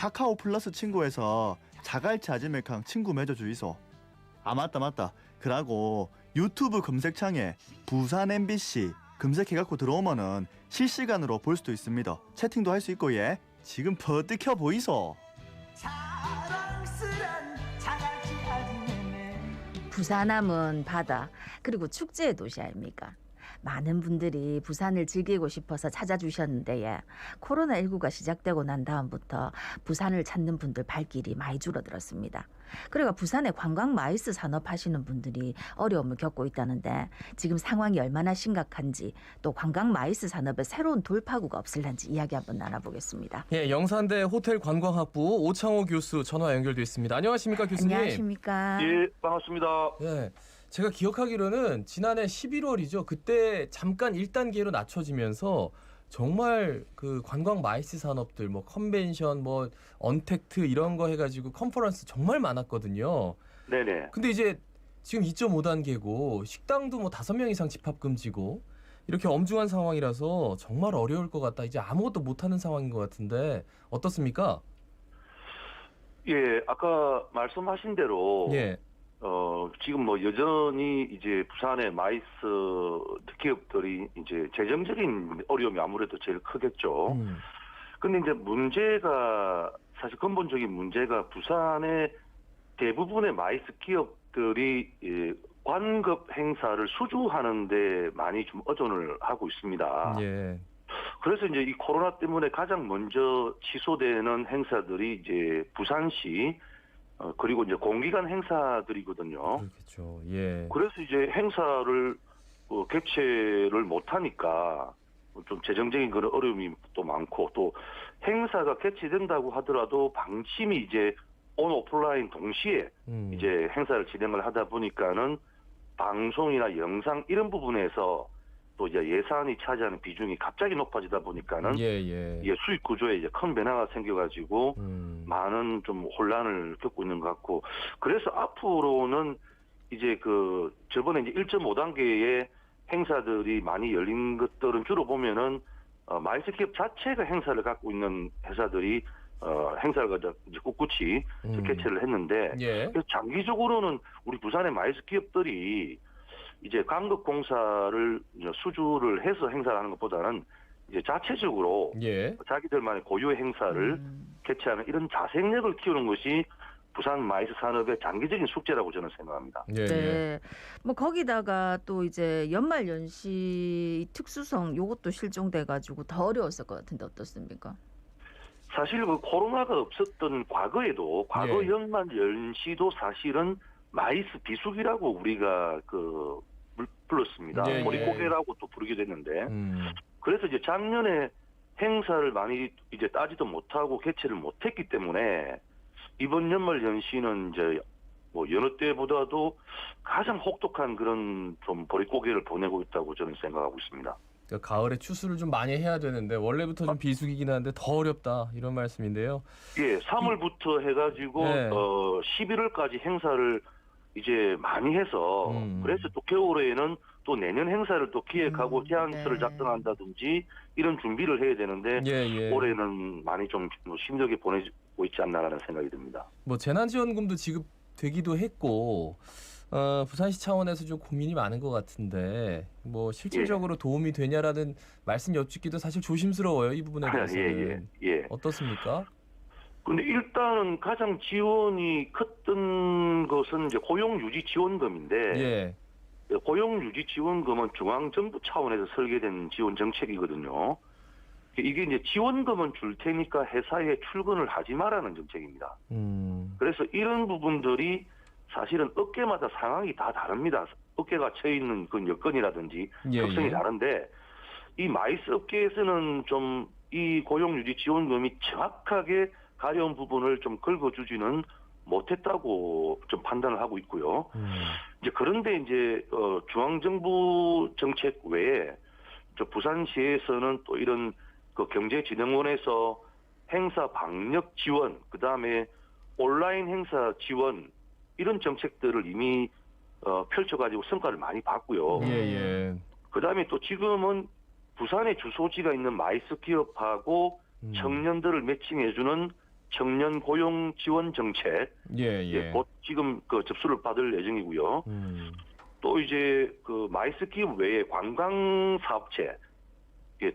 카카오 플러스 친구에서 자갈치 아지멜캉 친구 맺어 주이소. 아 맞다. 그러고 유튜브 검색창에 부산 MBC 검색해갖고 들어오면은 실시간으로 볼 수도 있습니다. 채팅도 할 수 있고 예. 지금 버뜩혀 보이소. 부산하면 바다 그리고 축제의 도시 아닙니까? 많은 분들이 부산을 즐기고 싶어서 찾아주셨는데 예. 코로나19가 시작되고 난 다음부터 부산을 찾는 분들 발길이 많이 줄어들었습니다. 그러니까 부산의 관광 마이스 산업 하시는 분들이 어려움을 겪고 있다는데 지금 상황이 얼마나 심각한지 또 관광 마이스 산업의 새로운 돌파구가 없을런지 이야기 한번 나눠보겠습니다. 예, 영산대 호텔관광학부 오창호 교수 전화 연결돼 있습니다. 안녕하십니까 교수님? 안녕하십니까? 예, 반갑습니다. 예, 제가 기억하기로는 지난해 11월이죠. 그때 잠깐 1단계로 낮춰지면서 정말 그 관광 마이스 산업들 뭐 컨벤션 뭐 언택트 이런 거 해가지고 컨퍼런스 정말 많았거든요. 네네. 근데 이제 지금 2.5단계고 식당도 뭐 5명 이상 집합 금지고 이렇게 엄중한 상황이라서 정말 어려울 것 같다. 이제 아무것도 못하는 상황인 것 같은데 어떻습니까? 예, 아까 말씀하신 대로 예. 지금 뭐 여전히 이제 부산의 마이스 기업들이 이제 재정적인 어려움이 아무래도 제일 크겠죠. 근데 이제 문제가 사실 근본적인 문제가 부산의 대부분의 마이스 기업들이 관급 행사를 수주하는데 많이 좀 의존을 하고 있습니다. 예. 그래서 이제 이 코로나 때문에 가장 먼저 취소되는 행사들이 이제 부산시 그리고 이제 공기관 행사들이거든요. 그렇겠죠. 예. 그래서 이제 행사를 개최를 못하니까 좀 재정적인 그런 어려움이 또 많고 또 행사가 개최된다고 하더라도 방침이 이제 온 오프라인 동시에 이제 행사를 진행을 하다 보니까는 방송이나 영상 이런 부분에서 또 이제 예산이 차지하는 비중이 갑자기 높아지다 보니까는 이게 수익 구조에 이제 큰 변화가 생겨가지고 많은 좀 혼란을 겪고 있는 것 같고 그래서 앞으로는 이제 저번에 이제 1.5단계의 행사들이 많이 열린 것들은 주로 보면은 마이스 기업 자체가 행사를 갖고 있는 회사들이 행사를 이제 꿋꿋이 개최를 했는데 그래서 장기적으로는 우리 부산의 마이스 기업들이 이제 강급공사를 수주를 해서 행사를 하는 것보다는 이제 자체적으로 자기들만의 고유의 행사를 개최하는 이런 자생력을 키우는 것이 부산 마이스 산업의 장기적인 숙제라고 저는 생각합니다. 네. 뭐 거기다가 또 이제 연말 연시 특수성 요것도 실종돼 가지고 더 어려웠을 것 같은데 어떻습니까? 사실 코로나가 없었던 과거에도 과거 연말 연시도 사실은 마이스 비수기라고 우리가 불렀습니다. 보릿고개라고 또 부르기도 했는데 그래서 이제 작년에 행사를 많이 이제 따지도 못하고 개최를 못했기 때문에 이번 연말 연시는 이제 뭐 여느 때보다도 가장 혹독한 그런 좀 보릿고개를 보내고 있다고 저는 생각하고 있습니다. 그러니까 가을에 추수를 좀 많이 해야 되는데 원래부터 좀 비수기긴 한데 더 어렵다 이런 말씀인데요. 예, 3월부터 해가지고 11월까지 행사를 이제 많이 해서 그래서 또 겨울에는 또 내년 행사를 또 기획하고 제안서를 작성한다든지 이런 준비를 해야 되는데 올해는 많이 좀 힘들게 보내고 있지 않나라는 생각이 듭니다. 뭐 재난지원금도 지급되기도 했고 부산시 차원에서 좀 고민이 많은 것 같은데 뭐 실질적으로 도움이 되냐라는 말씀 여쭙기도 사실 조심스러워요. 이 부분에 대해서는. 어떻습니까? 근데 일단은 가장 지원이 컸던 것은 이제 고용유지지원금인데 고용유지 지원금은 중앙정부 차원에서 설계된 지원 정책이거든요. 이게 이제 지원금은 줄 테니까 회사에 출근을 하지 마라는 정책입니다. 그래서 이런 부분들이 사실은 업계마다 상황이 다 다릅니다. 업계가 처해 있는 그 여건이라든지 특성이 다른데 이 마이스 업계에서는 좀 이 고용유지 지원금이 정확하게 가려운 부분을 좀 긁어주지는 못했다고 좀 판단을 하고 있고요. 이제 그런데 이제 중앙정부 정책 외에 저 부산시에서는 또 이런 경제진흥원에서 행사 방역 지원, 그 다음에 온라인 행사 지원 이런 정책들을 이미 펼쳐가지고 성과를 많이 봤고요. 그 다음에 또 지금은 부산에 주소지가 있는 마이스 기업하고 청년들을 매칭해주는 청년 고용 지원 정책, 예. 곧 지금 그 접수를 받을 예정이고요. 또 이제 그 마이스키움 외에 관광 사업체,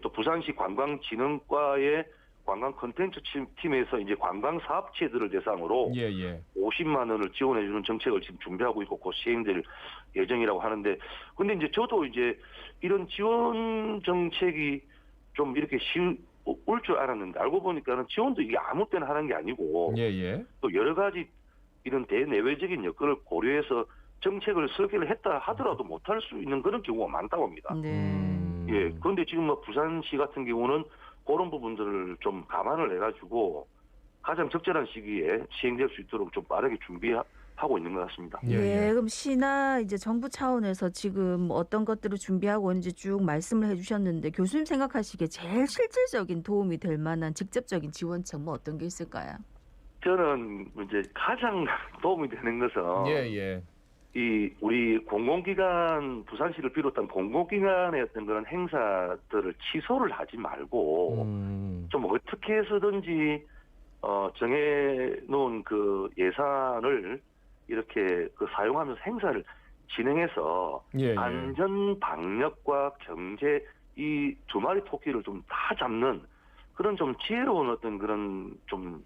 또 부산시 관광진흥과의 관광 콘텐츠 팀에서 이제 관광 사업체들을 대상으로 예. 50만 원을 지원해주는 정책을 지금 준비하고 있고 곧 시행될 예정이라고 하는데, 근데 이제 저도 이제 이런 지원 정책이 좀 이렇게 올 줄 알았는데 알고 보니까는 지원도 이게 아무 때나 하는 게 아니고 예. 또 여러 가지 이런 대내외적인 여건을 고려해서 정책을 설계를 했다 하더라도 못할 수 있는 그런 경우가 많다고 합니다. 네. 예. 그런데 지금 뭐 부산시 같은 경우는 그런 부분들을 좀 감안을 해가지고 가장 적절한 시기에 시행될 수 있도록 좀 빠르게 준비하고 있는 것 같습니다. 예, 그럼 시나 이제 정부 차원에서 지금 어떤 것들을 준비하고 있는지 쭉 말씀을 해주셨는데 교수님 생각하시기에 제일 실질적인 도움이 될 만한 직접적인 지원책 뭐 어떤 게 있을까요? 저는 이제 가장 도움이 되는 것은 예. 이 우리 공공기관 부산시를 비롯한 공공기관의 어떤 그런 행사들을 취소를 하지 말고 좀 어떻게 해서든지 정해놓은 그 예산을 이렇게 그 사용하면서 행사를 진행해서 예. 안전 방역과 경제 이 두 마리 토끼를 좀 다 잡는 그런 좀 지혜로운 어떤 그런 좀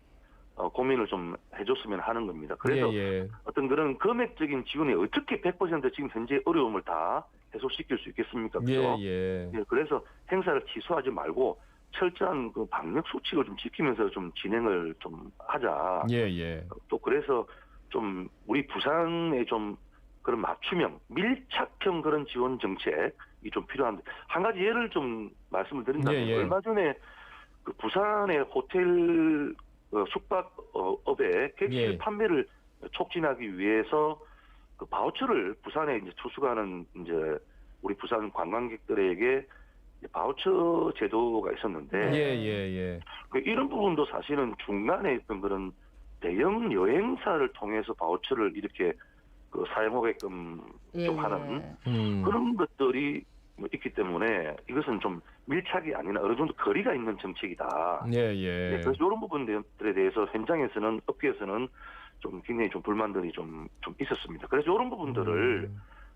고민을 좀 해줬으면 하는 겁니다. 그래서 예. 어떤 그런 금액적인 지원이 어떻게 100% 지금 현재 어려움을 다 해소시킬 수 있겠습니까? 그죠? 예. 그래서 행사를 취소하지 말고 철저한 그 방역 수칙을 좀 지키면서 좀 진행을 좀 하자. 예. 또 그래서 좀 우리 부산에 좀 그런 맞춤형, 밀착형 그런 지원 정책이 좀 필요한데 한 가지 예를 좀 말씀을 드린다면 예. 얼마 전에 그 부산의 호텔 숙박업의 객실 예. 판매를 촉진하기 위해서 그 바우처를 부산에 이제 투숙하는 이제 우리 부산 관광객들에게 바우처 제도가 있었는데 예. 그 이런 부분도 사실은 중간에 있던 그런 대형 여행사를 통해서 바우처를 이렇게 그 사용하게끔 좀 하는 그런 것들이 있기 때문에 이것은 좀 밀착이 아니라 어느 정도 거리가 있는 정책이다. 예. 그래서 이런 부분들에 대해서 현장에서는 업계에서는 좀 굉장히 좀 불만들이 좀 있었습니다. 그래서 이런 부분들을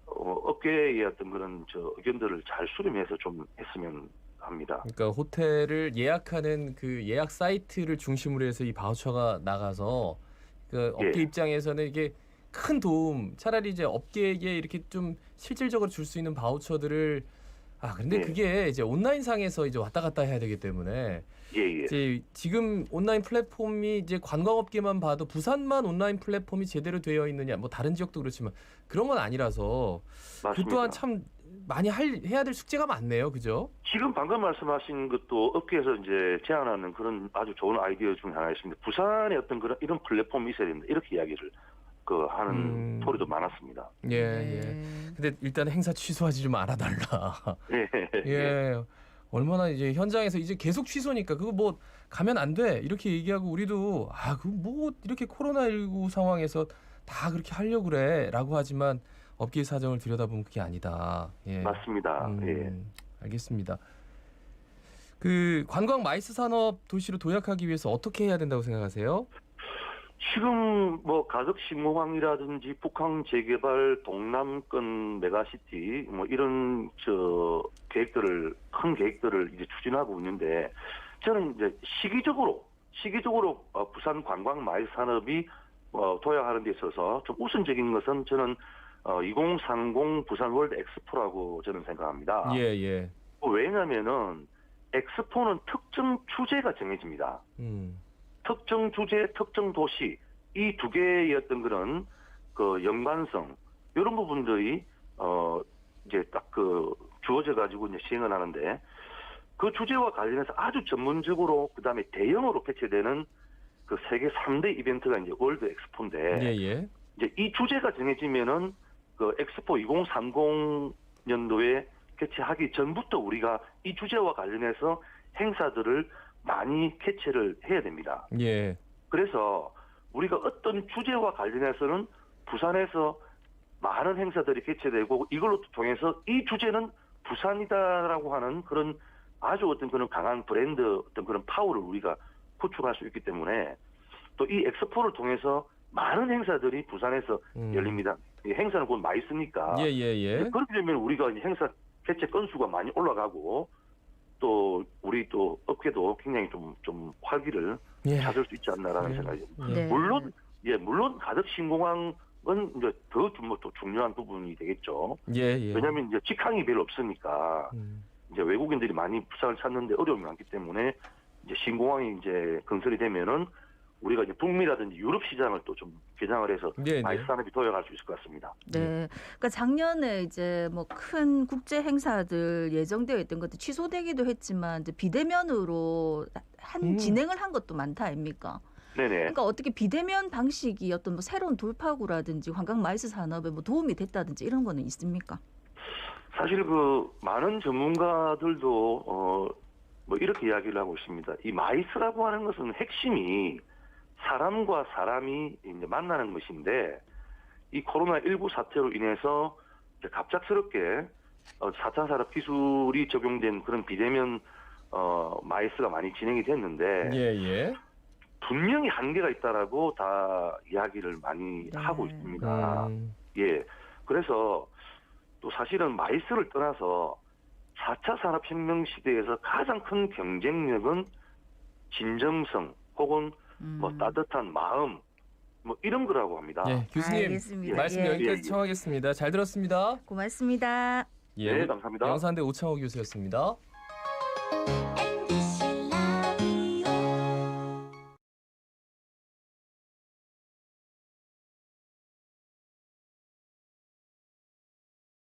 업계의 어떤 그런 의견들을 잘 수렴해서 좀 했으면 합니다. 그러니까 호텔을 예약하는 그 예약 사이트를 중심으로 해서 이 바우처가 나가서 그 업계 입장에서는 이게 큰 도움, 차라리 이제 업계에게 이렇게 좀 실질적으로 줄 수 있는 바우처들을 근데 그게 이제 온라인상에서 이제 왔다 갔다 해야 되기 때문에 이제 지금 온라인 플랫폼이 이제 관광업계만 봐도 부산만 온라인 플랫폼이 제대로 되어 있느냐, 뭐 다른 지역도 그렇지만 그런 건 아니라서 맞습니다. 그 또한 참 많이 해야 될 숙제가 많네요, 그죠? 지금 방금 말씀하신 것도 업계에서 이제 제안하는 그런 아주 좋은 아이디어 중에 하나 있습니다. 부산에 어떤 그런 이런 플랫폼이 있어야 된다. 이렇게 이야기를 하는 소리도 많았습니다. 예. 근데 일단 행사 취소하지 좀 말아달라. 예. 얼마나 이제 현장에서 이제 계속 취소니까 그거 뭐 가면 안 돼 이렇게 얘기하고 우리도 그 뭐 이렇게 코로나19 상황에서 다 그렇게 하려고 그래라고 하지만 업계 사정을 들여다보면 그게 아니다. 예. 맞습니다. 알겠습니다. 그 관광 마이스 산업 도시로 도약하기 위해서 어떻게 해야 된다고 생각하세요? 지금 뭐 가덕 신공항이라든지 북항 재개발, 동남권 메가시티 뭐 이런 계획들을 큰 계획들을 이제 추진하고 있는데 저는 이제 시기적으로 부산 관광 마이스 산업이 도약하는 데 있어서 좀 우선적인 것은 저는 2030 부산 월드 엑스포라고 저는 생각합니다. 예. 왜냐면은 엑스포는 특정 주제가 정해집니다. 특정 주제, 특정 도시 이 두 개의 어떤 그런 그 연관성 이런 부분들이 이제 딱 주어져 가지고 이제 시행을 하는데 그 주제와 관련해서 아주 전문적으로 그다음에 대형으로 개최되는 그 세계 3대 이벤트가 이제 월드 엑스포인데 이제 이 주제가 정해지면은 그 엑스포 2030년도에 개최하기 전부터 우리가 이 주제와 관련해서 행사들을 많이 개최를 해야 됩니다. 그래서 우리가 어떤 주제와 관련해서는 부산에서 많은 행사들이 개최되고 이걸로 통해서 이 주제는 부산이다라고 하는 그런 아주 어떤 그런 강한 브랜드 어떤 그런 파워를 우리가 구축할 수 있기 때문에 또 이 엑스포를 통해서 많은 행사들이 부산에서 열립니다. 이 행사는 곧 많이 쓰니까. 예예예. 그렇게 되면 우리가 이제 행사 개최 건수가 많이 올라가고 또 우리 또 업계도 굉장히 좀 활기를 예. 찾을 수 있지 않나라는 생각이 듭니다. 예. 네. 물론 가덕 신공항은 이제 더 또 중요한 부분이 되겠죠. 예. 예. 왜냐하면 이제 직항이 별로 없으니까 이제 외국인들이 많이 부산을 찾는데 어려움이 많기 때문에 이제 신공항이 이제 건설이 되면은 우리가 이제 북미라든지 유럽 시장을 또 좀 개장을 해서 네, 마이스 네. 산업이 도약할 수 있을 것 같습니다. 네. 그러니까 작년에 이제 뭐 큰 국제 행사들 예정되어 있던 것도 취소되기도 했지만 이제 비대면으로 진행을 한 것도 많다 아닙니까? 네네. 그러니까 어떻게 비대면 방식이 어떤 뭐 새로운 돌파구라든지 관광 마이스 산업에 뭐 도움이 됐다든지 이런 거는 있습니까? 사실 그 많은 전문가들도 뭐 이렇게 이야기를 하고 있습니다. 이 마이스라고 하는 것은 핵심이 사람과 사람이 이제 만나는 것인데 이 코로나19 사태로 인해서 이제 갑작스럽게 4차 산업 기술이 적용된 그런 비대면 마이스가 많이 진행이 됐는데 예예. 분명히 한계가 있다라고 다 이야기를 많이 네. 하고 있습니다. 예. 그래서 또 사실은 마이스를 떠나서 4차 산업혁명 시대에서 가장 큰 경쟁력은 진정성 혹은 뭐 따뜻한 마음 뭐 이런 거라고 합니다. 예, 교수님 알겠습니다. 말씀 예. 여기까지 예. 청하겠습니다. 잘 들었습니다. 고맙습니다. 예, 네, 감사합니다. 영산대 오창호 교수였습니다.